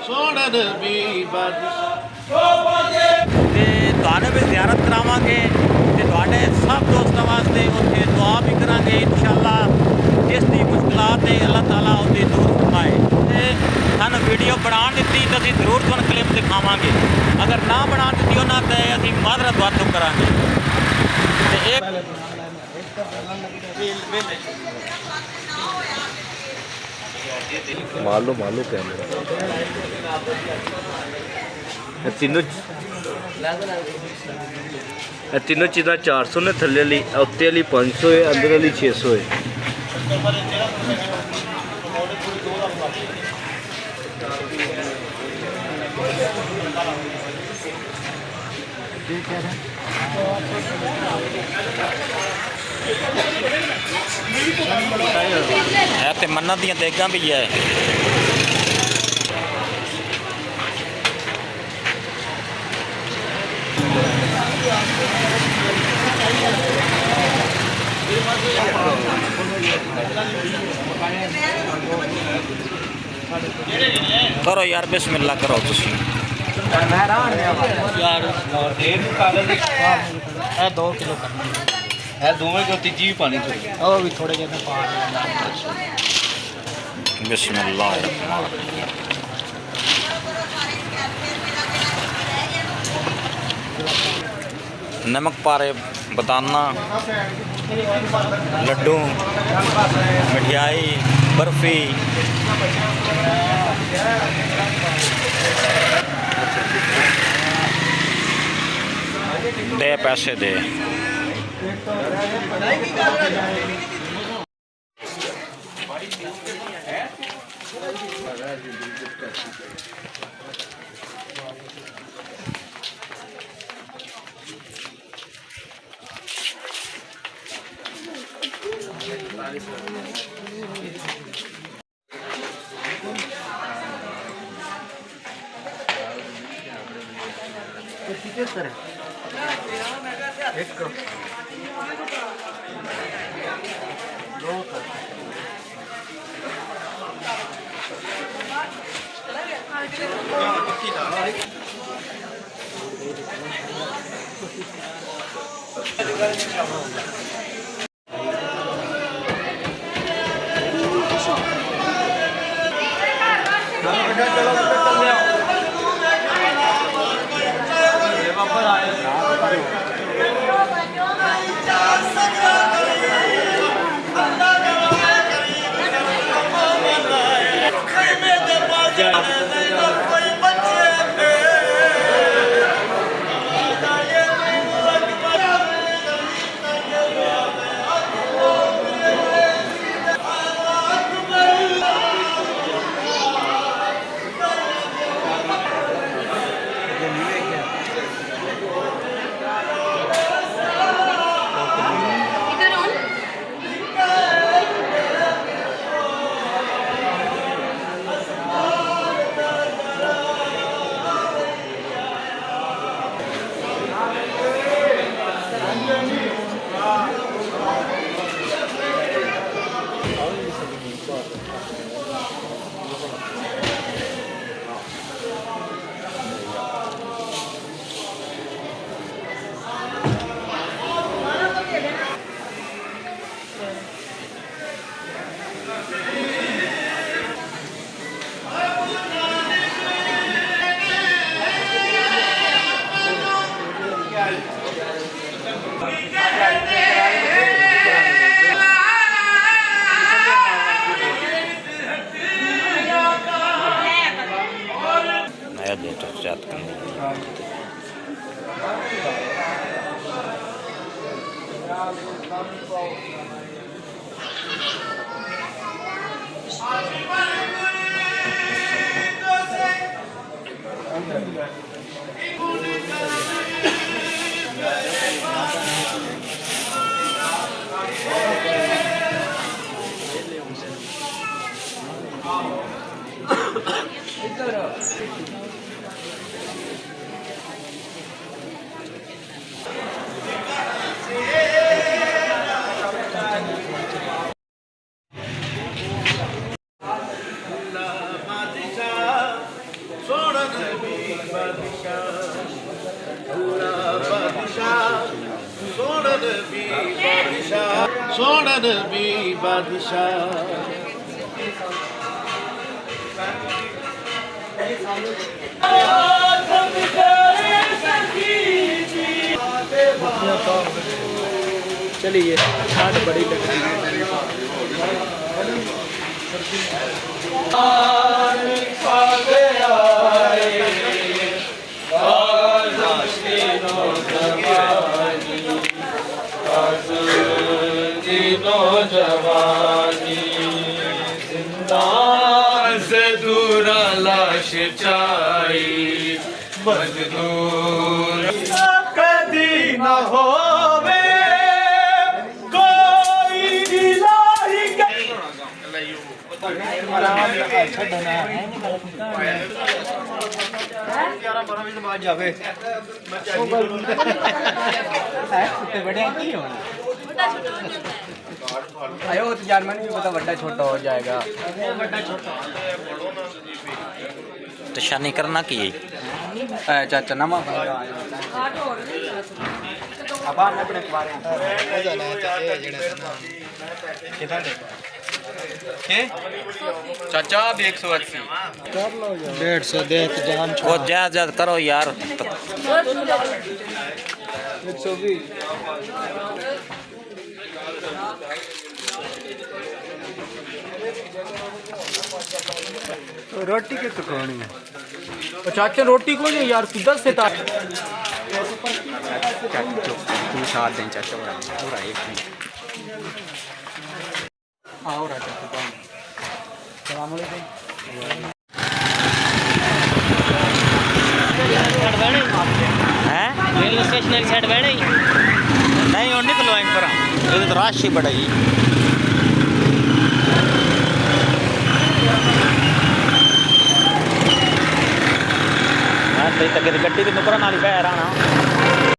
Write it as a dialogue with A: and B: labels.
A: सोने नबी
B: ਤੇ ਤੁਹਾਨੂੰ ਵੀ ਜ਼ਿਆਰਤ ਕਰਾਵਾਂਗੇ ਤੇ ਤੁਹਾਡੇ ਸਭ ਦੋਸਤਾਂ ਵਾਸਤੇ ਉੱਥੇ ਦੁਆ ਵੀ ਕਰਾਂਗੇ ਇਨਸ਼ਾਅੱਲਾ। ਜਿਸ ਦੀ ਮੁਸ਼ਕਲਾਤ ਹੈ ਅੱਲਾਹ ਤਾਲਾ ਉਹਦੀ ਦੂਰ ਫਰਮਾਏ। ਤੇ ਸਾਨੂੰ ਵੀਡੀਓ ਬਣਾਉਣ ਦਿੱਤੀ ਤਾਂ ਅਸੀਂ ਜ਼ਰੂਰ ਤੁਹਾਨੂੰ ਕਲਿੱਪ ਦਿਖਾਵਾਂਗੇ। ਅਗਰ ਨਾ ਬਣਾ ਦਿੱਤੀ ਉਹਨਾਂ ਤੇ ਅਸੀਂ ਮਾਜ਼ਰਤ ਵਾਤੋਂ ਕਰਾਂਗੇ। ਤੇ ਇਹ
C: मालो कैमरा तीनों चीज़ा 400 ने थले वाली उत्ते वाली 500 है अंदर वाली 600 है।
B: ਤੇ ਮੰਨਤ ਦੀਆਂ ਦੇਗਾਂ ਵੀ ਹੈ। करो यार बिस्मिल्लाह करो तुसी
A: यार 2 किलो है दोवें को तीजी भी पानी थोड़ी भी थोड़े जैसे पा
B: बिस्मिल्लाह। नमक पारे बताना लड्डू मिठाई बर्फी दे पैसे दे।
A: ਸੋਹਣਾ ਨਬੀ ਬਾਦਸ਼ਾਹ
D: चलिए आज बड़ी लग रही है
A: जवानी जिंदान से दूर लाश चाई मजदूर कदी न होवे कोई इलाही
D: आयो तो यार मन भी पता बड़ा छोटा हो जाएगा
B: तो शानी करना की
D: चाचा नमा
A: चाचा भी 180
D: 150 दे जान
B: वो ज्यादा करो यार
D: 120 रोटी के तो कौन है चाचा रोटी कौन है यार 10 से तू साथ दें चाचा पूरा एक मिनट आओ राजा सलाम अलैकुम
B: हैं
D: रेलवे स्टेशन की साइड बैठे
B: नहीं और निकलो इन पर ये तो राश ही बड़ा ही हाँ तो गड्डी भी नुकरा नाली बह रहा ना